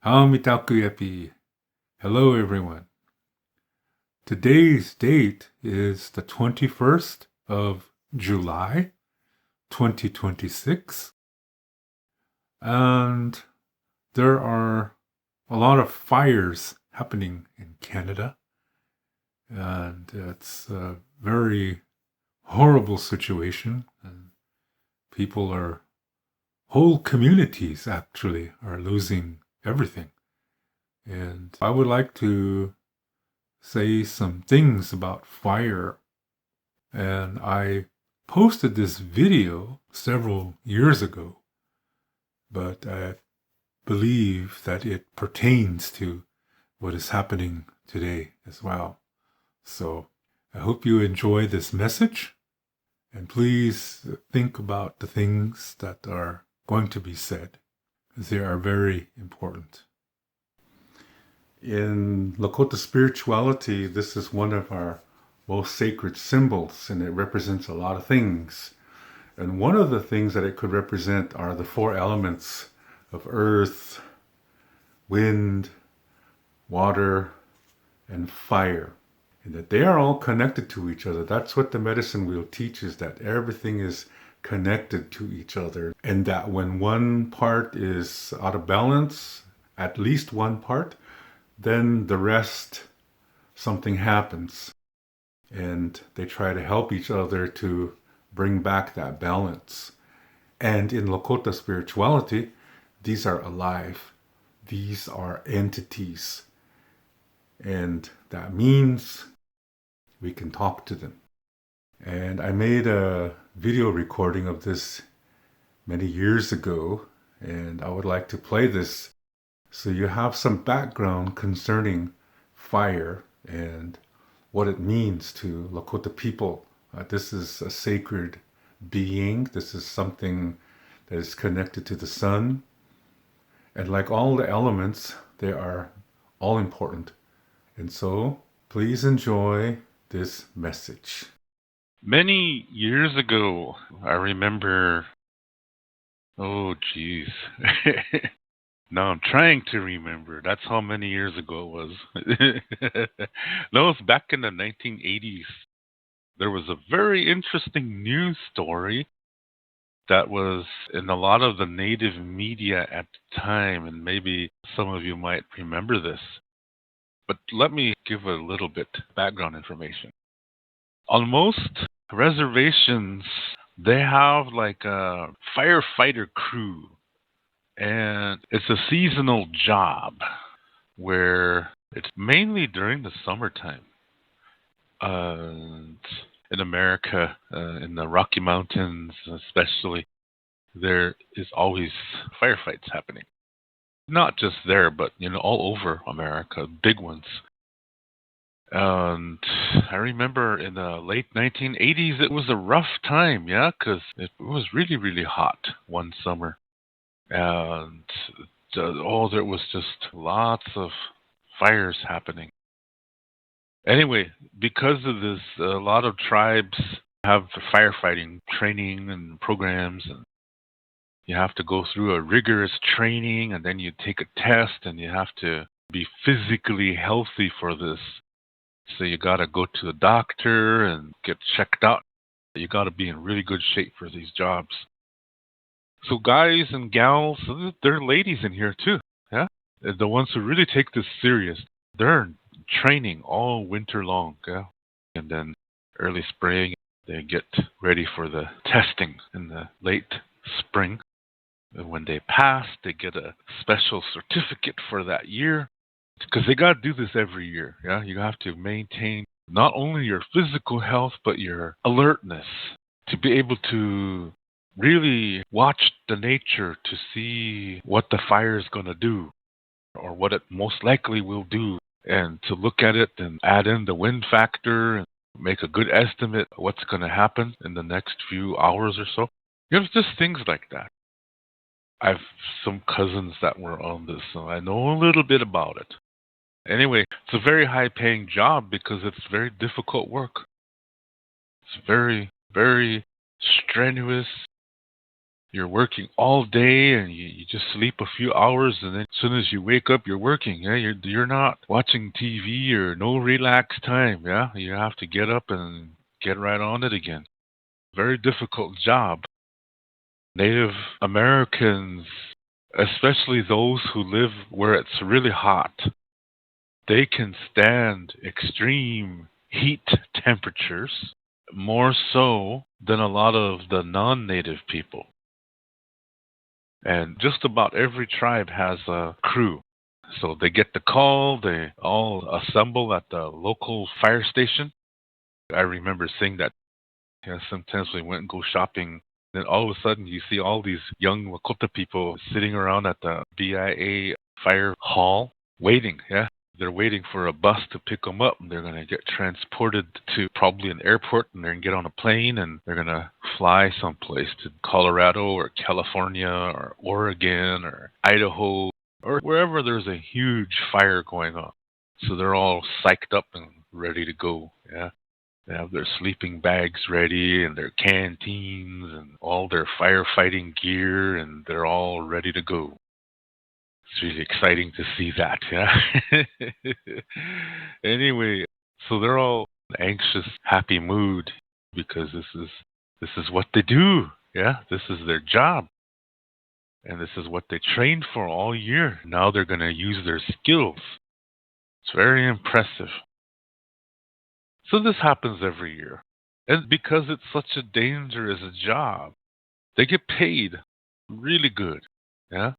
Mitakuyepi. Hello, everyone. Today's date is the 21st of July, 2026. And there are a lot of fires happening in Canada. And it's a very horrible situation. And whole communities actually are losing everything. And I would like to say some things about fire. And I posted this video several years ago, but I believe that it pertains to what is happening today as well. So I hope you enjoy this message, and please think about the things that are going to be said, because they are very important. In Lakota Spirituality, this is one of our most sacred symbols, and it represents a lot of things. And one of the things that it could represent are the four elements of earth, wind, water, and fire. And that they are all connected to each other. That's what the medicine wheel teaches, that everything is connected to each other. And that when one part is out of balance, at least one part, then the rest, something happens. And they try to help each other to bring back that balance. And in Lakota Spirituality, these are alive. These are entities. And that means we can talk to them. And I made a video recording of this many years ago, and I would like to play this so you have some background concerning fire and what it means to Lakota people. This is a sacred being. This is something that is connected to the sun. And like all the elements, they are all important. And so, please enjoy this message. Many years ago, I remember, oh geez. Now I'm trying to remember. That's how many years ago it was. No, it's back in the 1980s. There was a very interesting news story that was in a lot of the native media at the time, and maybe some of you might remember this. But let me give a little bit background information. On most reservations, they have like a firefighter crew. And it's a seasonal job where it's mainly during the summertime. In America, in the Rocky Mountains especially, there is always firefights happening. Not just there, but all over America, big ones. And I remember in the late 1980s, it was a rough time, yeah, because it was really, really hot one summer. And there was just lots of fires happening. Anyway, because of this, a lot of tribes have firefighting training and programs, and you have to go through a rigorous training, and then you take a test, and you have to be physically healthy for this. So you got to go to the doctor and get checked out. You got to be in really good shape for these jobs. So guys and gals, there are ladies in here too, yeah? The ones who really take this serious, they're training all winter long, yeah? And then early spring, they get ready for the testing in the late spring. And when they pass, they get a special certificate for that year, because they got to do this every year, yeah? You have to maintain not only your physical health, but your alertness to be able to really watch the nature to see what the fire is going to do, or what it most likely will do, and to look at it and add in the wind factor and make a good estimate of what's going to happen in the next few hours or so. Just things like that. I've some cousins that were on this, so I know a little bit about it. Anyway, it's a very high-paying job because it's very difficult work. It's very, very strenuous. You're working all day and you just sleep a few hours, and then as soon as you wake up, you're working. Yeah, you're not watching TV or no relax time. Yeah, you have to get up and get right on it again. Very difficult job. Native Americans, especially those who live where it's really hot, they can stand extreme heat temperatures more so than a lot of the non-native people. And just about every tribe has a crew. So they get the call, they all assemble at the local fire station. I remember seeing that. Yeah, sometimes we went and go shopping, then all of a sudden you see all these young Lakota people sitting around at the BIA fire hall waiting. Yeah, they're waiting for a bus to pick them up, and they're going to get transported to probably an airport, and they're going to get on a plane, and they're going to fly someplace to Colorado or California or Oregon or Idaho or wherever there's a huge fire going on. So they're all psyched up and ready to go. Yeah. They have their sleeping bags ready and their canteens and all their firefighting gear, and they're all ready to go. It's really exciting to see that, yeah. Anyway, so they're all in anxious, happy mood because this is what they do, yeah. This is their job, and this is what they trained for all year. Now they're going to use their skills. It's very impressive. So this happens every year. And because it's such a dangerous job, they get paid really good. Yeah.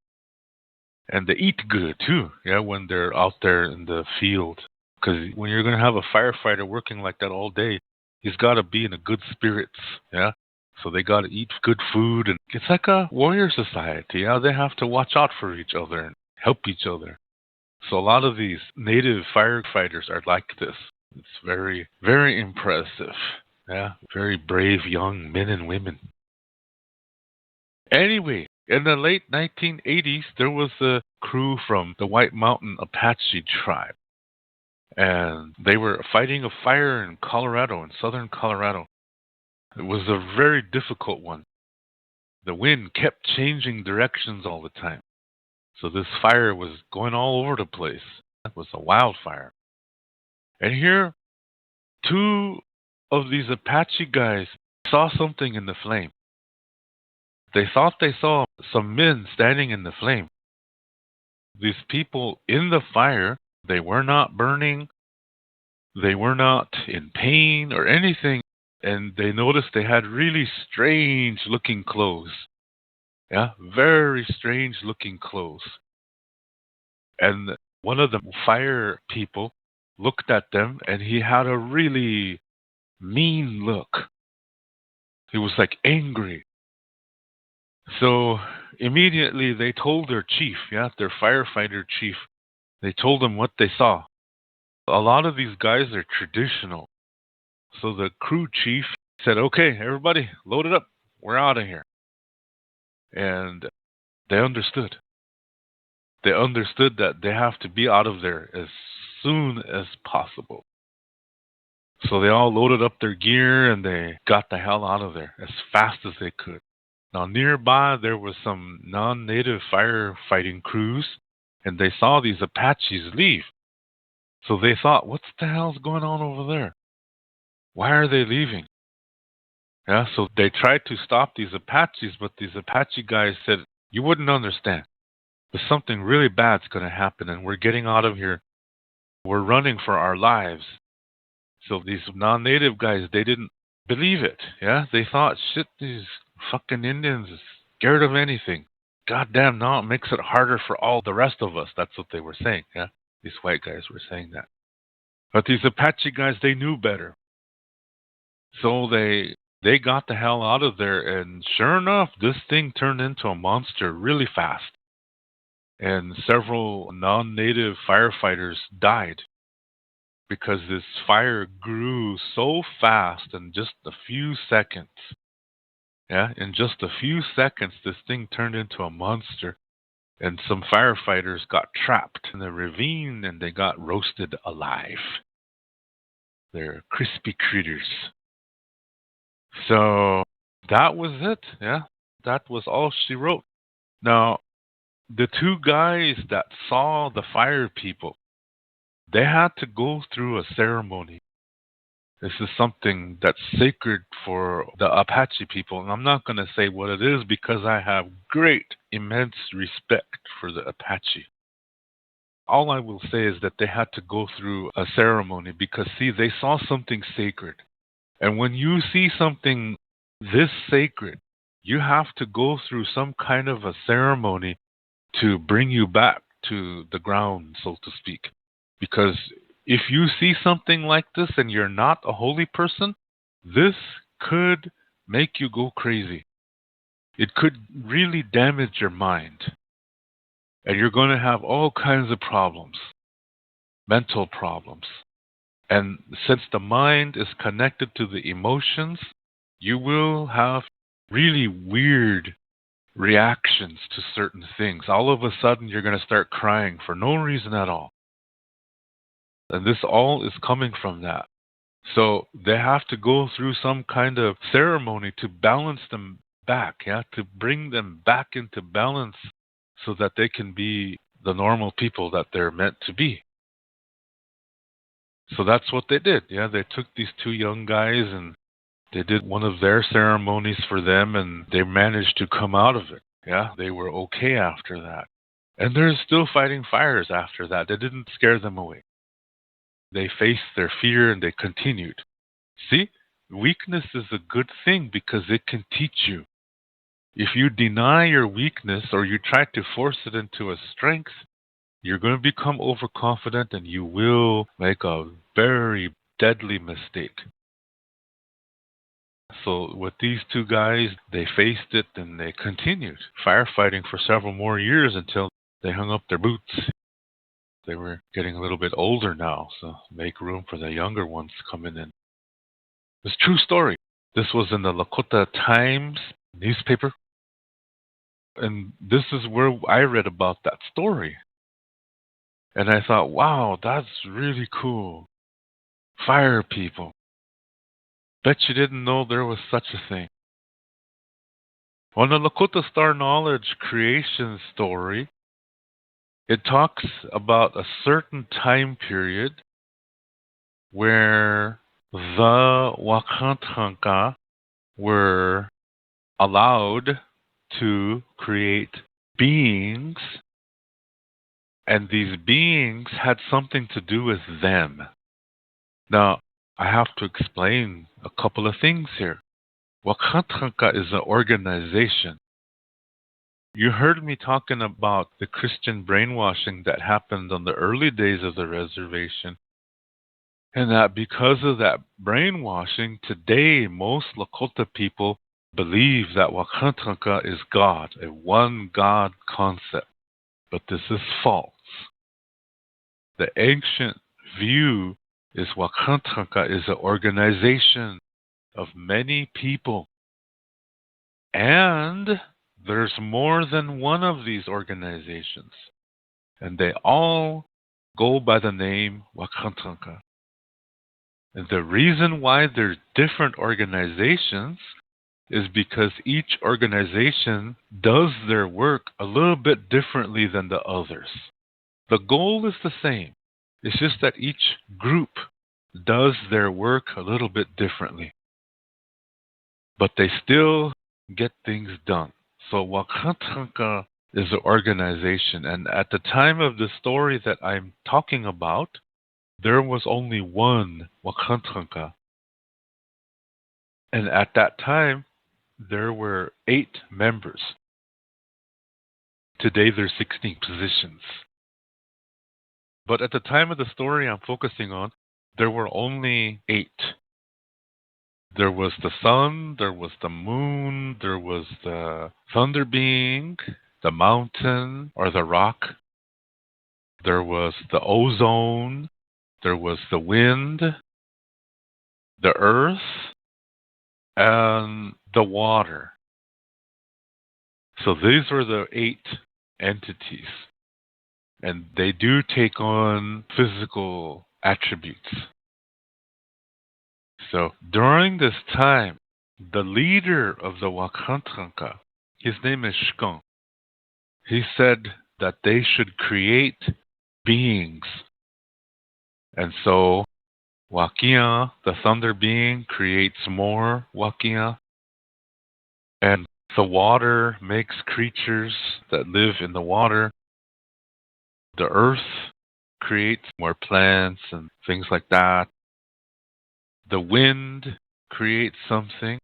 And they eat good too. Yeah. When they're out there in the field. Because when you're going to have a firefighter working like that all day, he's got to be in a good spirits. Yeah. So they got to eat good food. And it's like a warrior society. Yeah. They have to watch out for each other and help each other. So a lot of these native firefighters are like this. It's very, very impressive. Yeah, very brave young men and women. Anyway, in the late 1980s, there was a crew from the White Mountain Apache tribe. And they were fighting a fire in Colorado, in southern Colorado. It was a very difficult one. The wind kept changing directions all the time. So this fire was going all over the place. It was a wildfire. And here, two of these Apache guys saw something in the flame. They thought they saw some men standing in the flame. These people in the fire, they were not burning. They were not in pain or anything. And they noticed they had really strange looking clothes. Yeah, very strange looking clothes. And one of the fire people looked at them, and he had a really mean look. He was like angry. So immediately they told their chief, yeah, their firefighter chief, they told him what they saw. A lot of these guys are traditional. So the crew chief said, okay, everybody, load it up. We're out of here. And they understood. They understood that they have to be out of there as soon as possible. So they all loaded up their gear and they got the hell out of there as fast as they could. Now nearby there was some non-native firefighting crews, and they saw these Apaches leave. So they thought, what the hell's going on over there? Why are they leaving? Yeah, so they tried to stop these Apaches, but these Apache guys said, you wouldn't understand. There's something really bad's going to happen, and we're getting out of here. We're running for our lives. So these non-native guys, they didn't believe it. Yeah, they thought, shit, these fucking Indians are scared of anything. Goddamn, now it makes it harder for all the rest of us. That's what they were saying. Yeah, these white guys were saying that. But these Apache guys, they knew better. So they got the hell out of there, and sure enough, this thing turned into a monster really fast. And several non-native firefighters died because this fire grew so fast in just a few seconds. Yeah, in just a few seconds, this thing turned into a monster. And some firefighters got trapped in the ravine and they got roasted alive. They're crispy critters. So that was it. Yeah, that was all she wrote. Now, the two guys that saw the fire people, they had to go through a ceremony. This is something that's sacred for the Apache people. And I'm not going to say what it is because I have great, immense respect for the Apache. All I will say is that they had to go through a ceremony because, see, they saw something sacred. And when you see something this sacred, you have to go through some kind of a ceremony to bring you back to the ground, so to speak. Because if you see something like this and you're not a holy person, this could make you go crazy. It could really damage your mind. And you're going to have all kinds of problems, mental problems. And since the mind is connected to the emotions, you will have really weird reactions to certain things. All of a sudden, you're going to start crying for no reason at all. And this all is coming from that. So they have to go through some kind of ceremony to balance them back, to bring them back into balance so that they can be the normal people that they're meant to be. So that's what they did. They took these two young guys and they did one of their ceremonies for them, and they managed to come out of it. They were okay after that. And they're still fighting fires after that. They didn't scare them away. They faced their fear and they continued. See, weakness is a good thing because it can teach you. If you deny your weakness or you try to force it into a strength, you're going to become overconfident and you will make a very deadly mistake. So with these two guys, they faced it and they continued firefighting for several more years until they hung up their boots. They were getting a little bit older now, so make room for the younger ones coming in. It's a true story. This was in the Lakota Times newspaper. And this is where I read about that story. And I thought, wow, that's really cool. Fire people. Bet you didn't know there was such a thing. On the Lakota Star Knowledge creation story, it talks about a certain time period where the Wakantanka were allowed to create beings, and these beings had something to do with them. Now, I have to explain a couple of things here. Wakantanka is an organization. You heard me talking about the Christian brainwashing that happened on the early days of the reservation, and that because of that brainwashing, today most Lakota people believe that Wakantanka is God, a one God concept. But this is false. The ancient view is Wakantanka is an organization of many people. And there's more than one of these organizations. And they all go by the name Wakantanka. And the reason why there's different organizations is because each organization does their work a little bit differently than the others. The goal is the same. It's just that each group does their work a little bit differently. But they still get things done. So Wakantanka is an organization. And at the time of the story that I'm talking about, there was only one Wakantanka. And at that time, there were 8 members. Today, there's 16 positions. But at the time of the story I'm focusing on, there were only 8. There was the sun, there was the moon, there was the thunder being, the mountain or the rock. There was the ozone, there was the wind, the earth, and the water. So these were the 8 entities. And they do take on physical attributes. So during this time, the leader of the Wakantanka, His name is Shkun. He said that they should create beings. And so Wakia, the thunder being, creates more Wakia. And the water makes creatures that live in the water. The earth creates more plants and things like that. The wind creates something.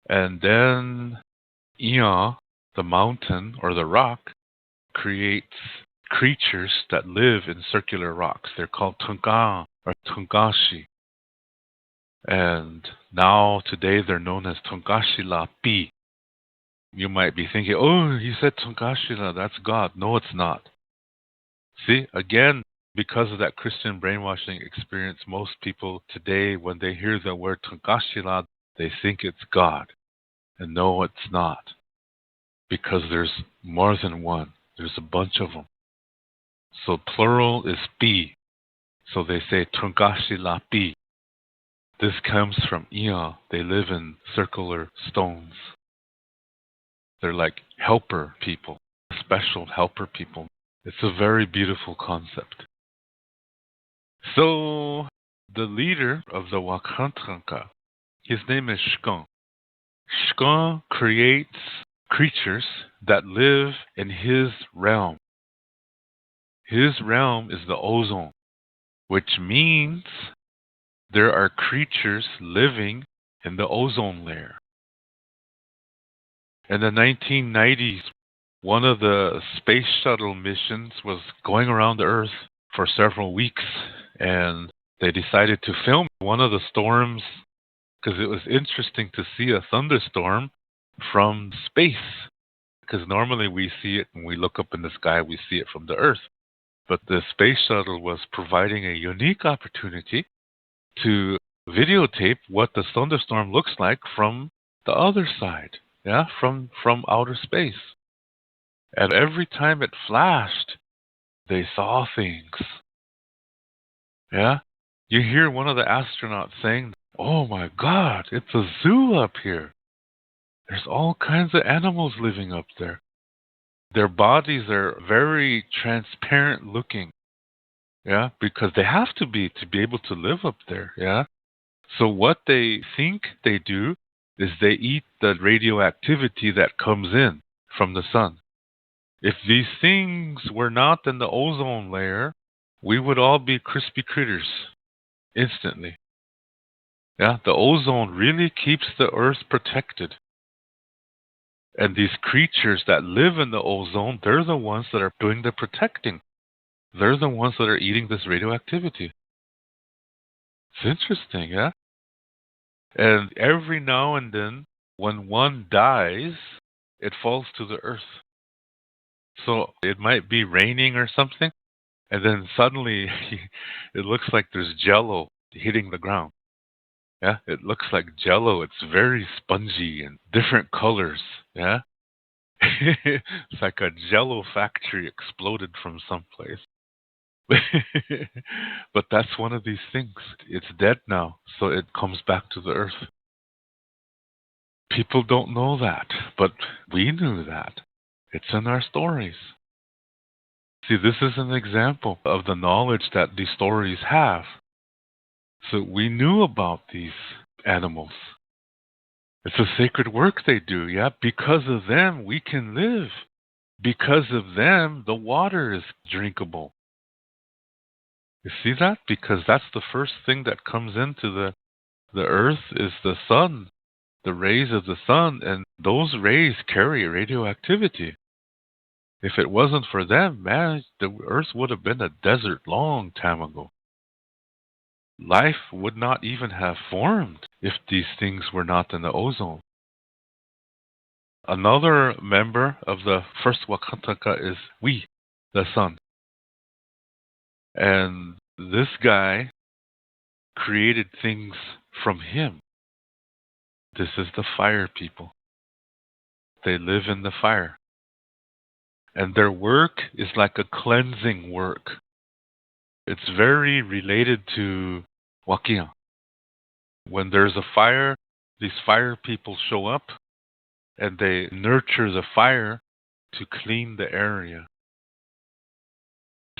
And then Ia, the mountain or the rock, creates creatures that live in circular rocks. They're called Tunga or Tungashi. And now, today, they're known as Tungashila Pi. You might be thinking, oh, he said Tungashila, that's God. No, it's not. See, again, because of that Christian brainwashing experience, most people today, when they hear the word Tungashila, they think it's God. And no, it's not. Because there's more than one. There's a bunch of them. So plural is Pi. So they say Tungashila Pi. This comes from Ia. They live in circular stones. They're like helper people, special helper people. It's a very beautiful concept. So the leader of the Wakantranka, his name is Shkun. Shkun creates creatures that live in his realm. His realm is the ozone, which means there are creatures living in the ozone layer. In the 1990s, one of the space shuttle missions was going around the Earth for several weeks, and they decided to film one of the storms because it was interesting to see a thunderstorm from space. Because normally we see it when we look up in the sky, we see it from the Earth. But the space shuttle was providing a unique opportunity to videotape what the thunderstorm looks like from the other side, from outer space. And every time it flashed, they saw things. You hear one of the astronauts saying, "Oh my God, it's a zoo up here. There's all kinds of animals living up there." Their bodies are very transparent looking, because they have to be able to live up there, So what they think they do is they eat the radioactivity that comes in from the sun. If these things were not in the ozone layer, we would all be crispy critters instantly. The ozone really keeps the earth protected. And these creatures that live in the ozone, they're the ones that are doing the protecting. They're the ones that are eating this radioactivity. It's interesting, And every now and then, when one dies, it falls to the earth. So it might be raining or something, and then suddenly it looks like there's jello hitting the ground. It looks like jello. It's very spongy and different colors. It's like a jello factory exploded from someplace. But that's one of these things. It's dead now, so it comes back to the earth. People don't know that, but we knew that. It's in our stories. See, this is an example of the knowledge that these stories have. So we knew about these animals. It's a sacred work they do, Because of them, we can live. Because of them, the water is drinkable. You see that? Because that's the first thing that comes into the earth is the sun, the rays of the sun, and those rays carry radioactivity. If it wasn't for them, man, the earth would have been a desert long time ago. Life would not even have formed if these things were not in the ozone. Another member of the first Wakantaka is we, the sun. And this guy created things from him. This is the fire people. They live in the fire. And their work is like a cleansing work. It's very related to Wakia. When there's a fire, these fire people show up and they nurture the fire to clean the area.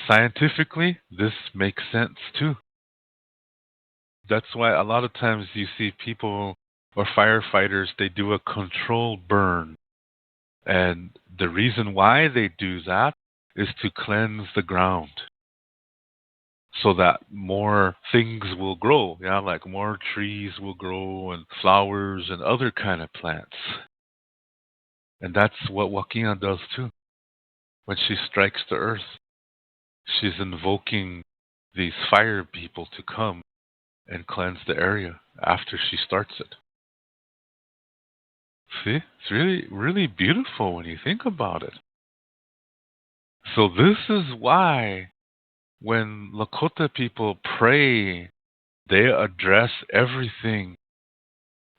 Scientifically, this makes sense too. That's why a lot of times you see people or firefighters, they do a controlled burn. And the reason why they do that is to cleanse the ground so that more things will grow. Yeah, like more trees will grow and flowers and other kind of plants. And that's what Wakea does too. When she strikes the earth, she's invoking these fire people to come and cleanse the area after she starts it. See? It's really, really beautiful when you think about it. So this is why when Lakota people pray, they address everything.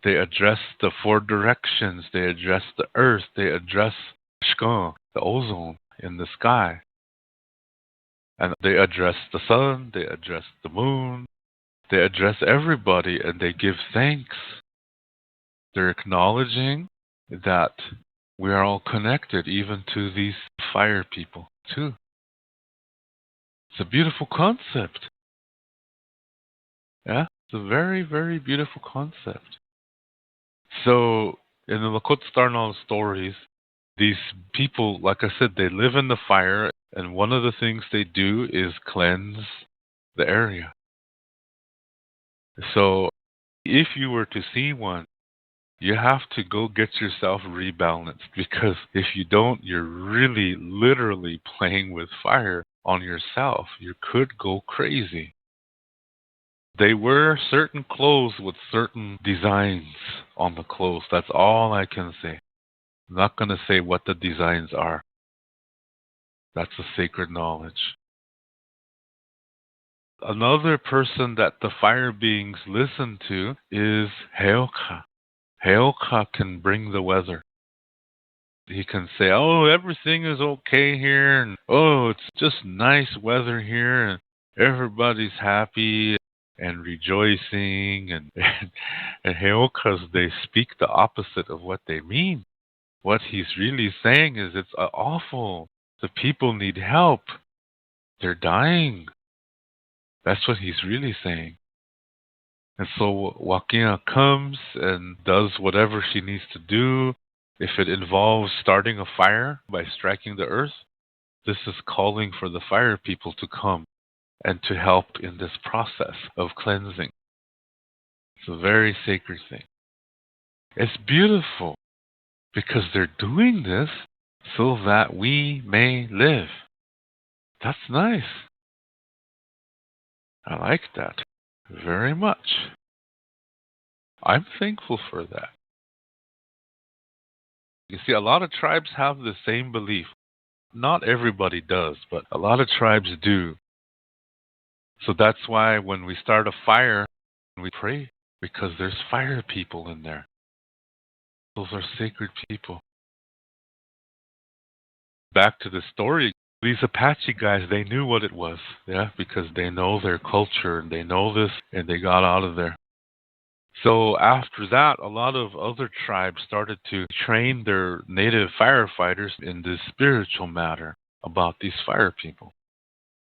They address the four directions. They address the earth. They address Shkun, the ozone in the sky. And they address the sun. They address the moon. They address everybody and they give thanks. They're acknowledging that we are all connected, even to these fire people too. It's a beautiful concept. Yeah, it's a very, very beautiful concept. So, in the Lakota Star Knowledge stories, these people, like I said, they live in the fire, and one of the things they do is cleanse the area. So, if you were to see one, you have to go get yourself rebalanced, because if you don't, you're really literally playing with fire on yourself. You could go crazy. They wear certain clothes with certain designs on the clothes. That's all I can say. I'm not going to say what the designs are. That's a sacred knowledge. Another person that the fire beings listen to is Heoka. Heoka can bring the weather. He can say, oh, everything is okay here, and oh, it's just nice weather here, and everybody's happy and rejoicing, and Heokas, they speak the opposite of what they mean. What he's really saying is it's awful. The people need help. They're dying. That's what he's really saying. And so Wakea comes and does whatever she needs to do. If it involves starting a fire by striking the earth, this is calling for the fire people to come and to help in this process of cleansing. It's a very sacred thing. It's beautiful because they're doing this so that we may live. That's nice. I like that very much. I'm thankful for that. You see, a lot of tribes have the same belief. Not everybody does, but a lot of tribes do. So that's why when we start a fire, we pray, because there's fire people in there. Those are sacred people. Back to the story, these Apache guys, they knew what it was, yeah, because they know their culture and they know this, and they got out of there. So after that, a lot of other tribes started to train their native firefighters in this spiritual matter about these fire people,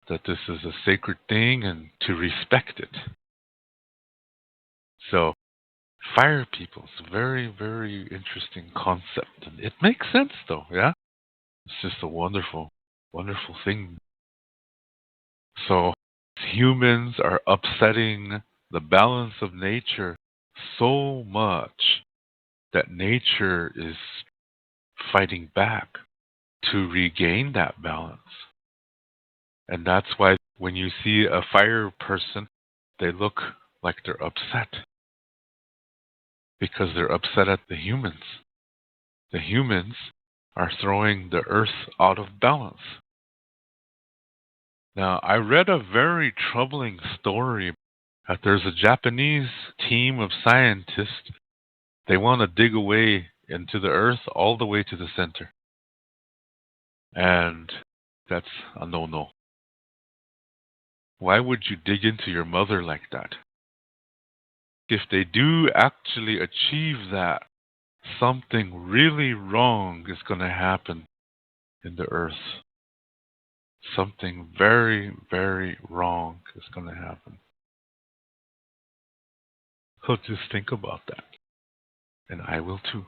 that this is a sacred thing and to respect it. So fire people is a very, very interesting concept. And it makes sense though, yeah? It's just a wonderful, wonderful thing. So humans are upsetting the balance of nature so much that nature is fighting back to regain that balance. And that's why when you see a fire person, they look like they're upset. Because they're upset at the humans. The humans are throwing the earth out of balance. Now, I read a very troubling story that there's a Japanese team of scientists. They want to dig away into the earth all the way to the center. And that's a no-no. Why would you dig into your mother like that? If they do actually achieve that, something really wrong is going to happen in the earth. Something very, very wrong is going to happen. So just think about that. And I will too.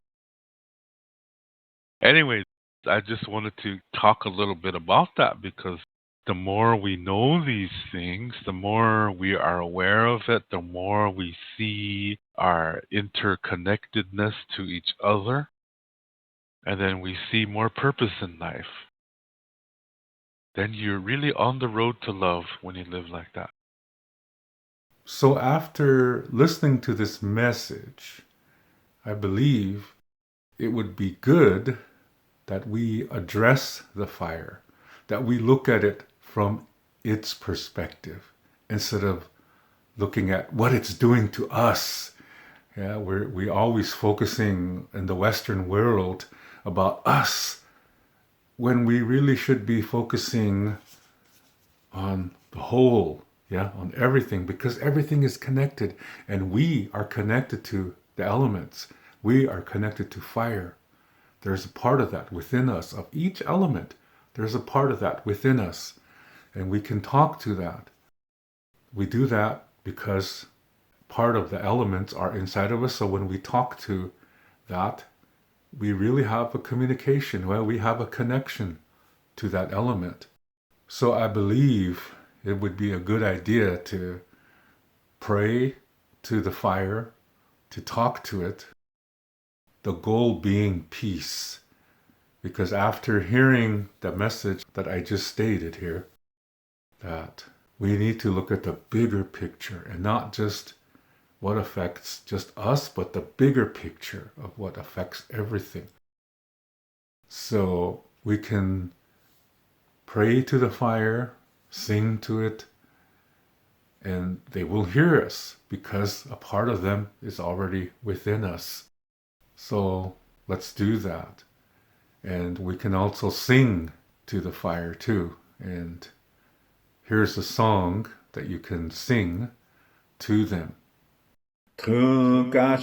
Anyways, I just wanted to talk a little bit about that because the more we know these things, the more we are aware of it, the more we see our interconnectedness to each other, and then we see more purpose in life. Then you're really on the road to love when you live like that. So after listening to this message, I believe it would be good that we address the fire, that we look at it from its perspective instead of looking at what it's doing to us. Yeah, we always focusing in the Western world about us when we really should be focusing on the whole, yeah, on everything, because everything is connected and we are connected to the elements. We are connected to fire. There's a part of that within us, of each element. There's a part of that within us, and we can talk to that. We do that because part of the elements are inside of us, so when we talk to that, we really have a communication, well, we have a connection to that element. So I believe it would be a good idea to pray to the fire, to talk to it, the goal being peace. Because after hearing the message that I just stated here, that we need to look at the bigger picture and not just what affects just us, but the bigger picture of what affects everything. So we can pray to the fire, sing to it, and they will hear us because a part of them is already within us. So let's do that. And we can also sing to the fire too. And here's a song that you can sing to them. Tukashela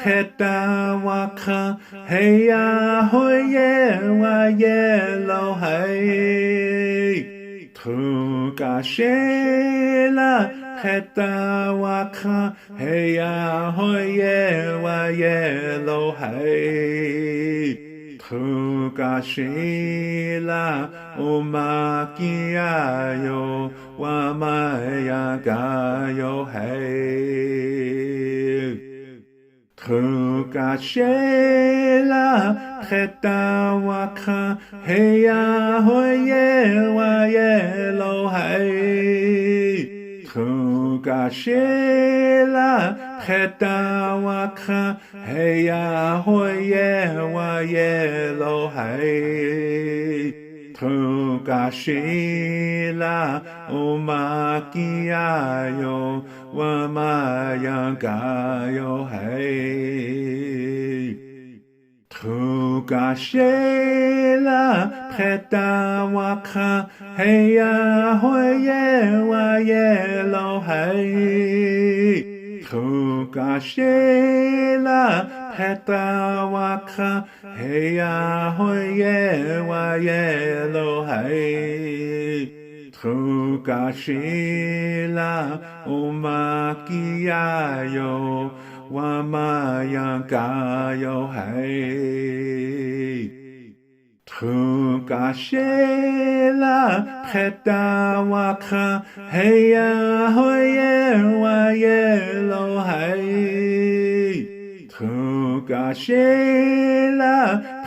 peta waka heya hoye wa yelo hai. Tukashela peta waka heya hoye wa yelo hai. Tukashela umakiayo wa maya gayo hey. Tukashela peta waka heya hoye wa yelo hey. Tukashela peta waka heya hoye wa yelo hey. Tukashela umakiayo wa maya gayo hey. Tukashela peta waka heya hoye wa yelo hey. Tukashela peta waka heya hoye wa yelo hai. Tukashela umakiayo wa maya gayo hai. Tukashela peta waka heya hoye wa yelo hai. Tukashela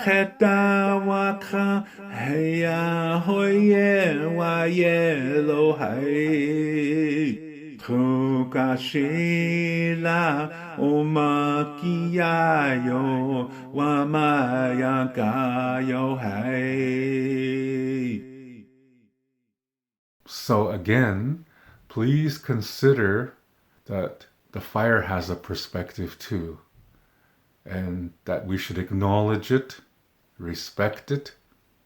peta waka heya hoye wa yelo hai. Tukashela umakiayo wa maya gayo hai. So again, please consider that the fire has a perspective too, and that we should acknowledge it, respect it,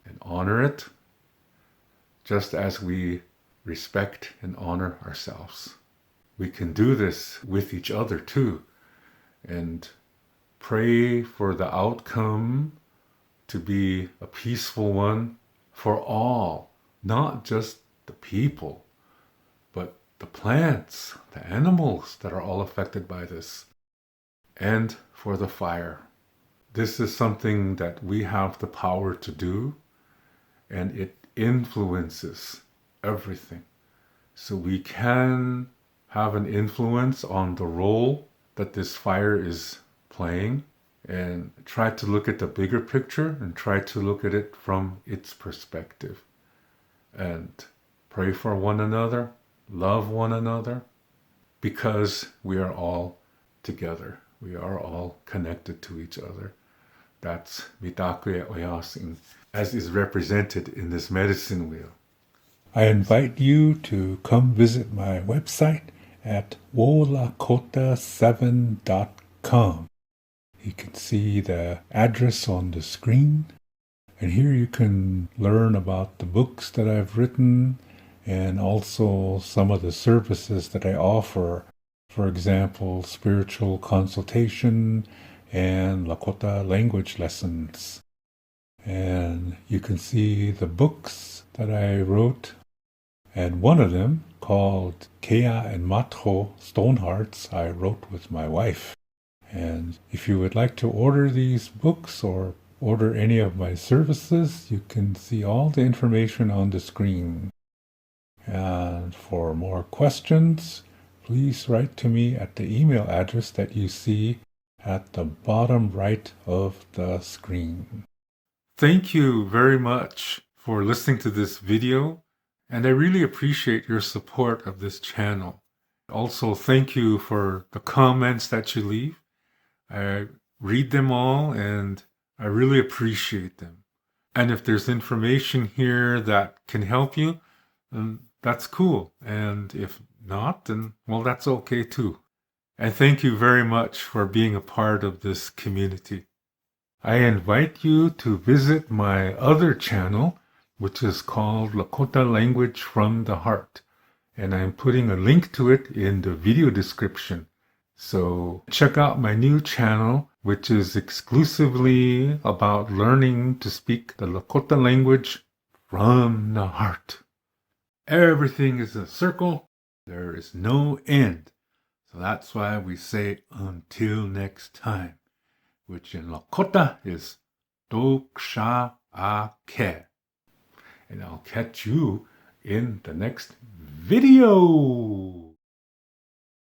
and honor it, just as we respect and honor ourselves. We can do this with each other too, and pray for the outcome to be a peaceful one for all, not just the people, but the plants, the animals that are all affected by this, and for the fire. This is something that we have the power to do, and it influences everything. So we can have an influence on the role that this fire is playing, and try to look at the bigger picture and try to look at it from its perspective. And pray for one another, love one another, because we are all together. We are all connected to each other. That's Mitakuyepi, as is represented in this medicine wheel. I invite you to come visit my website at wolakota7.com. You can see the address on the screen, and here you can learn about the books that I've written and also some of the services that I offer. For example, spiritual consultation and Lakota language lessons. And you can see the books that I wrote, and one of them, called Keya Mato Stonehearts, I wrote with my wife. And if you would like to order these books or order any of my services, you can see all the information on the screen. And for more questions, please write to me at the email address that you see at the bottom right of the screen. Thank you very much for listening to this video, and I really appreciate your support of this channel. Also, thank you for the comments that you leave. I read them all, and I really appreciate them. And if there's information here that can help you, then that's cool. And if not, then, well, that's okay too. And thank you very much for being a part of this community. I invite you to visit my other channel, which is called Lakota Language from the Heart. And I'm putting a link to it in the video description. So check out my new channel, which is exclusively about learning to speak the Lakota language from the heart. Everything is a circle. There is no end. So that's why we say until next time, which in Lakota is Doksha-ake. And I'll catch you in the next video.